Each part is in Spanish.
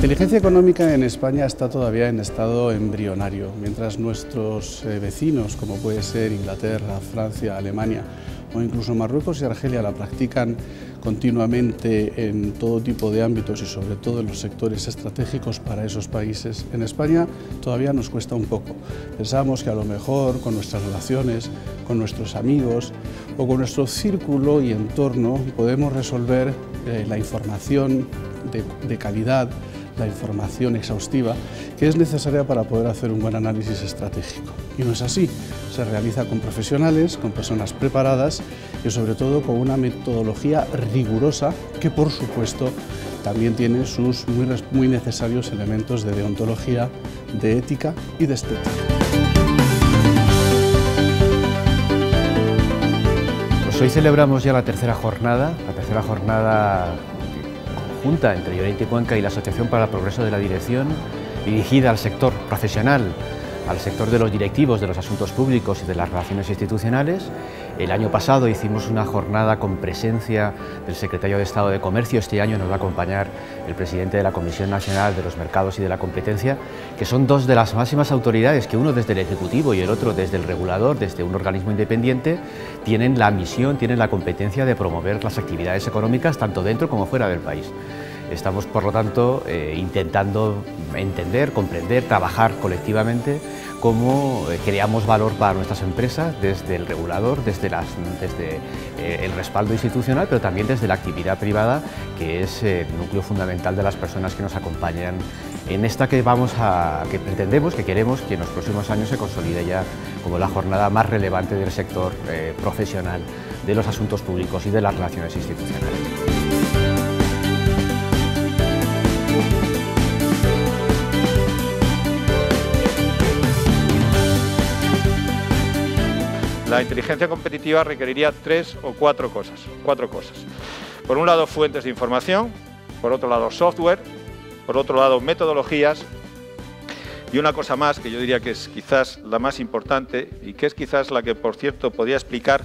inteligencia económica en España está todavía en estado embrionario, mientras nuestros vecinos, como puede ser Inglaterra, Francia, Alemania o incluso Marruecos y Argelia, la practican continuamente en todo tipo de ámbitos y sobre todo en los sectores estratégicos para esos países. En España todavía nos cuesta un poco. Pensamos que a lo mejor con nuestras relaciones, con nuestros amigos o con nuestro círculo y entorno podemos resolver la información de calidad, la información exhaustiva que es necesaria para poder hacer un buen análisis estratégico. Y no es así, se realiza con profesionales, con personas preparadas y sobre todo con una metodología rigurosa que por supuesto también tiene sus muy necesarios elementos de deontología, de ética y de estética. Pues hoy celebramos ya la tercera jornada conjunta entre Llorente y Cuenca y la Asociación para el Progreso de la Dirección, dirigida al sector profesional, al sector de los directivos de los asuntos públicos y de las relaciones institucionales. El año pasado hicimos una jornada con presencia del secretario de Estado de Comercio. Este año nos va a acompañar el presidente de la Comisión Nacional de los Mercados y de la Competencia, que son dos de las máximas autoridades que uno desde el Ejecutivo y el otro desde el regulador, desde un organismo independiente, tienen la misión, tienen la competencia de promover las actividades económicas tanto dentro como fuera del país. Estamos, por lo tanto, intentando entender, comprender, trabajar colectivamente cómo creamos valor para nuestras empresas desde el regulador, desde el respaldo institucional, pero también desde la actividad privada, que es el núcleo fundamental de las personas que nos acompañan en esta que pretendemos, que queremos que en los próximos años se consolide ya como la jornada más relevante del sector profesional de los asuntos públicos y de las relaciones institucionales. La inteligencia competitiva requeriría tres o cuatro cosas. Por un lado, fuentes de información, por otro lado, software, por otro lado, metodologías y una cosa más que yo diría que es quizás la más importante y que es quizás la que, por cierto, podría explicar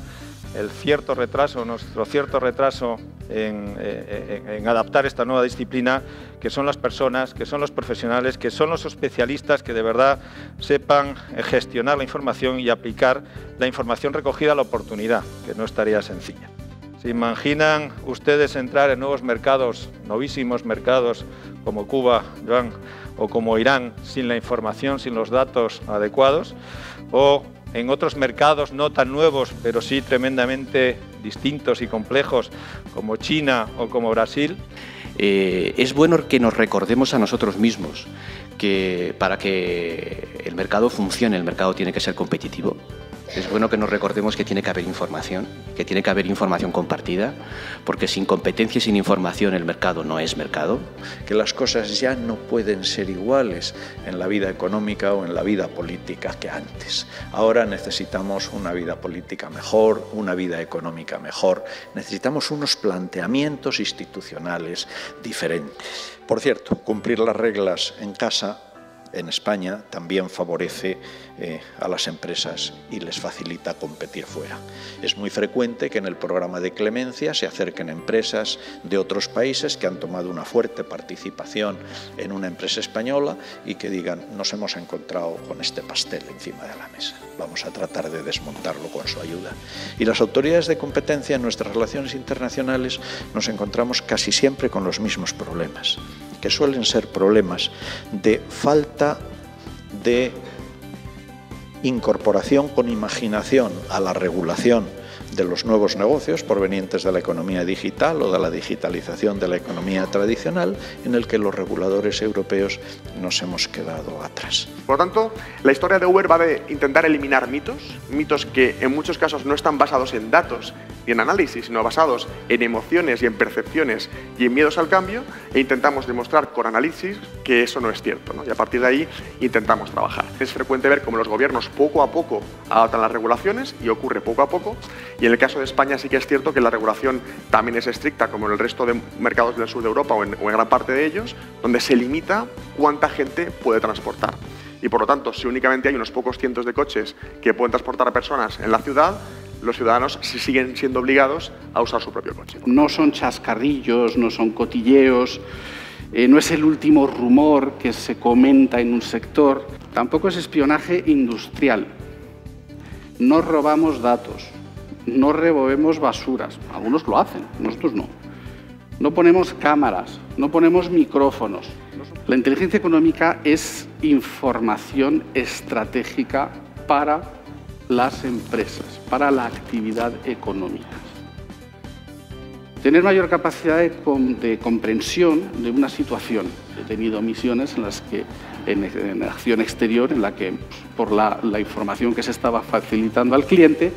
nuestro cierto retraso en adaptar esta nueva disciplina, que son las personas, que son los profesionales, que son los especialistas que de verdad sepan gestionar la información y aplicar la información recogida a la oportunidad, que no es tarea sencilla. ¿Se imaginan ustedes entrar en nuevos mercados, novísimos mercados como Cuba, Joan, o como Irán, sin la información, sin los datos adecuados? O en otros mercados no tan nuevos, pero sí tremendamente distintos y complejos, como China o como Brasil. Es bueno que nos recordemos a nosotros mismos que para que el mercado funcione, el mercado tiene que ser competitivo. Es bueno que nos recordemos que tiene que haber información compartida, porque sin competencia y sin información el mercado no es mercado. Que las cosas ya no pueden ser iguales en la vida económica o en la vida política que antes. Ahora necesitamos una vida política mejor, una vida económica mejor. Necesitamos unos planteamientos institucionales diferentes. Por cierto, cumplir las reglas en casa en España también favorece a las empresas y les facilita competir fuera. Es muy frecuente que en el programa de clemencia se acerquen empresas de otros países que han tomado una fuerte participación en una empresa española y que digan: nos hemos encontrado con este pastel encima de la mesa, vamos a tratar de desmontarlo con su ayuda. Y las autoridades de competencia en nuestras relaciones internacionales nos encontramos casi siempre con los mismos problemas, que suelen ser problemas de falta de incorporación con imaginación a la regulación de los nuevos negocios provenientes de la economía digital o de la digitalización de la economía tradicional, en el que los reguladores europeos nos hemos quedado atrás. Por lo tanto, la historia de Uber va de intentar eliminar mitos que en muchos casos no están basados en datos y en análisis, sino basados en emociones y en percepciones y en miedos al cambio, e intentamos demostrar con análisis que eso no es cierto, ¿no? Y a partir de ahí intentamos trabajar. Es frecuente ver cómo los gobiernos poco a poco adaptan las regulaciones, y ocurre poco a poco, y en el caso de España sí que es cierto que la regulación también es estricta, como en el resto de mercados del sur de Europa o en gran parte de ellos, donde se limita cuánta gente puede transportar. Y por lo tanto, si únicamente hay unos pocos cientos de coches que pueden transportar a personas en la ciudad, los ciudadanos siguen siendo obligados a usar su propio coche. No son chascarrillos, no son cotilleos, no es el último rumor que se comenta en un sector, tampoco es espionaje industrial. No robamos datos, no removemos basuras, algunos lo hacen, nosotros no. No ponemos cámaras, no ponemos micrófonos. La inteligencia económica es información estratégica para las empresas, para la actividad económica. Tener mayor capacidad de comprensión de una situación. He tenido misiones en las que, en acción exterior, en la que, por la información que se estaba facilitando al cliente,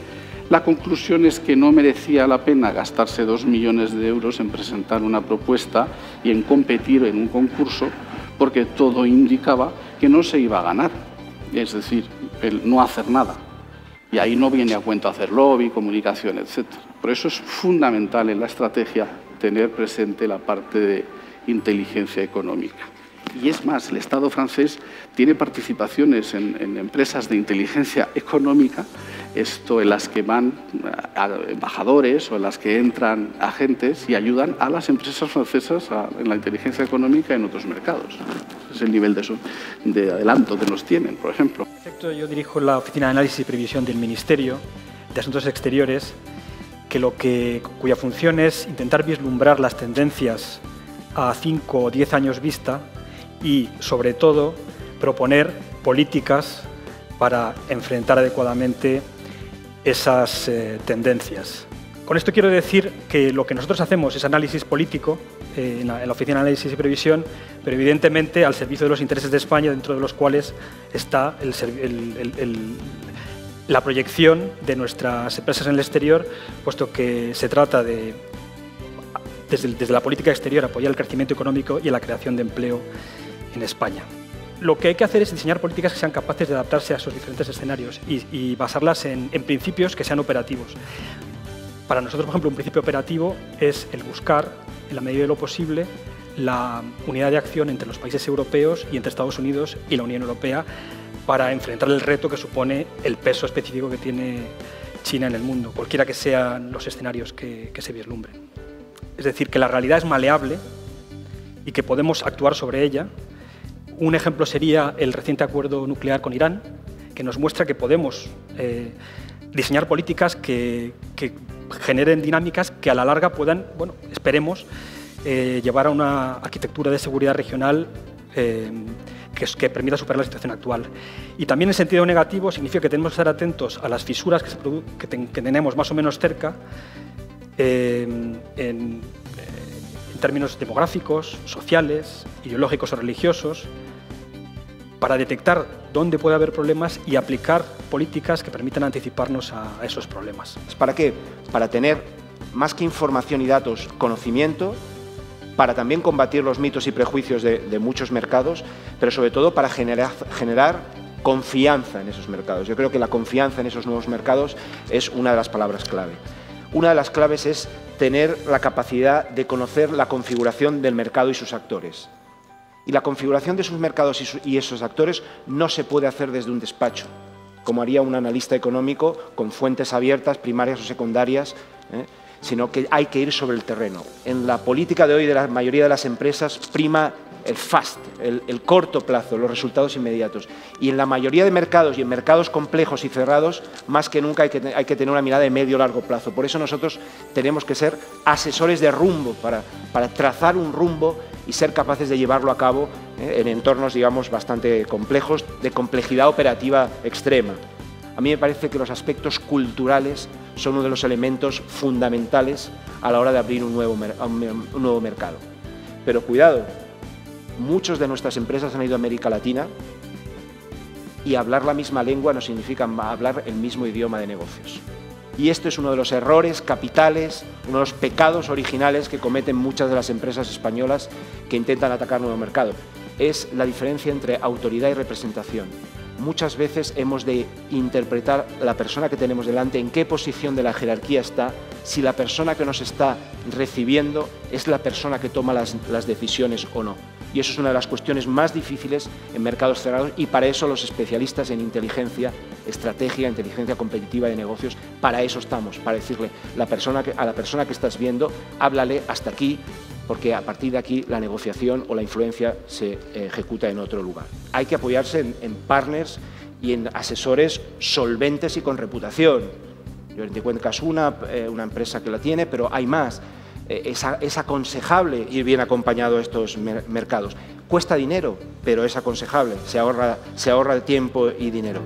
la conclusión es que no merecía la pena gastarse 2 millones de euros en presentar una propuesta y en competir en un concurso, porque todo indicaba que no se iba a ganar, es decir, el no hacer nada. Y ahí no viene a cuento hacer lobby, comunicación, etc. Por eso es fundamental en la estrategia tener presente la parte de inteligencia económica. Y es más, el Estado francés tiene participaciones en empresas de inteligencia económica, esto en las que van embajadores o en las que entran agentes y ayudan a las empresas francesas en la inteligencia económica en otros mercados. Es el nivel de adelanto que nos tienen, por ejemplo. En efecto, yo dirijo la Oficina de Análisis y Previsión del Ministerio de Asuntos Exteriores, cuya función es intentar vislumbrar las tendencias a 5 o 10 años vista y, sobre todo, proponer políticas para enfrentar adecuadamente esas tendencias. Con esto quiero decir que lo que nosotros hacemos es análisis político en la Oficina de Análisis y Previsión, pero evidentemente al servicio de los intereses de España, dentro de los cuales está la proyección de nuestras empresas en el exterior, puesto que se trata de, desde la política exterior, apoyar el crecimiento económico y la creación de empleo en España. Lo que hay que hacer es diseñar políticas que sean capaces de adaptarse a esos diferentes escenarios y basarlas en principios que sean operativos. Para nosotros, por ejemplo, un principio operativo es el buscar, en la medida de lo posible, la unidad de acción entre los países europeos y entre Estados Unidos y la Unión Europea para enfrentar el reto que supone el peso específico que tiene China en el mundo, cualquiera que sean los escenarios que se vislumbren. Es decir, que la realidad es maleable y que podemos actuar sobre ella. Un ejemplo sería el reciente acuerdo nuclear con Irán, que nos muestra que podemos diseñar políticas que generen dinámicas que a la larga puedan, bueno, esperemos, llevar a una arquitectura de seguridad regional que permita superar la situación actual. Y también en sentido negativo significa que tenemos que estar atentos a las fisuras que tenemos más o menos cerca en términos demográficos, sociales, ideológicos o religiosos, para detectar dónde puede haber problemas y aplicar políticas que permitan anticiparnos a esos problemas. ¿Para qué? Para tener, más que información y datos, conocimiento, para también combatir los mitos y prejuicios de muchos mercados, pero sobre todo para generar confianza en esos mercados. Yo creo que la confianza en esos nuevos mercados es una de las palabras clave. Una de las claves es tener la capacidad de conocer la configuración del mercado y sus actores. Y la configuración de sus mercados y esos actores no se puede hacer desde un despacho, como haría un analista económico con fuentes abiertas, primarias o secundarias, sino que hay que ir sobre el terreno. En la política de hoy de la mayoría de las empresas prima el fast, el corto plazo, los resultados inmediatos. Y en la mayoría de mercados y en mercados complejos y cerrados, más que nunca hay que tener una mirada de medio o largo plazo. Por eso nosotros tenemos que ser asesores de rumbo para trazar un rumbo y ser capaces de llevarlo a cabo en entornos, digamos, bastante complejos, de complejidad operativa extrema. A mí me parece que los aspectos culturales son uno de los elementos fundamentales a la hora de abrir un nuevo mercado. Pero cuidado, muchas de nuestras empresas han ido a América Latina y hablar la misma lengua no significa hablar el mismo idioma de negocios. Y esto es uno de los errores capitales, uno de los pecados originales que cometen muchas de las empresas españolas que intentan atacar nuevo mercado. Es la diferencia entre autoridad y representación. Muchas veces hemos de interpretar la persona que tenemos delante, en qué posición de la jerarquía está, si la persona que nos está recibiendo es la persona que toma las decisiones o no. Y eso es una de las cuestiones más difíciles en mercados cerrados y para eso los especialistas en inteligencia, estrategia, inteligencia competitiva de negocios, para eso estamos, para decirle a la persona que estás viendo, háblale hasta aquí, porque a partir de aquí la negociación o la influencia se ejecuta en otro lugar. Hay que apoyarse en partners y en asesores solventes y con reputación. Lloret & Cuenca es una empresa que la tiene, pero hay más. Es aconsejable ir bien acompañado a estos mercados. Cuesta dinero, pero es aconsejable, se ahorra tiempo y dinero.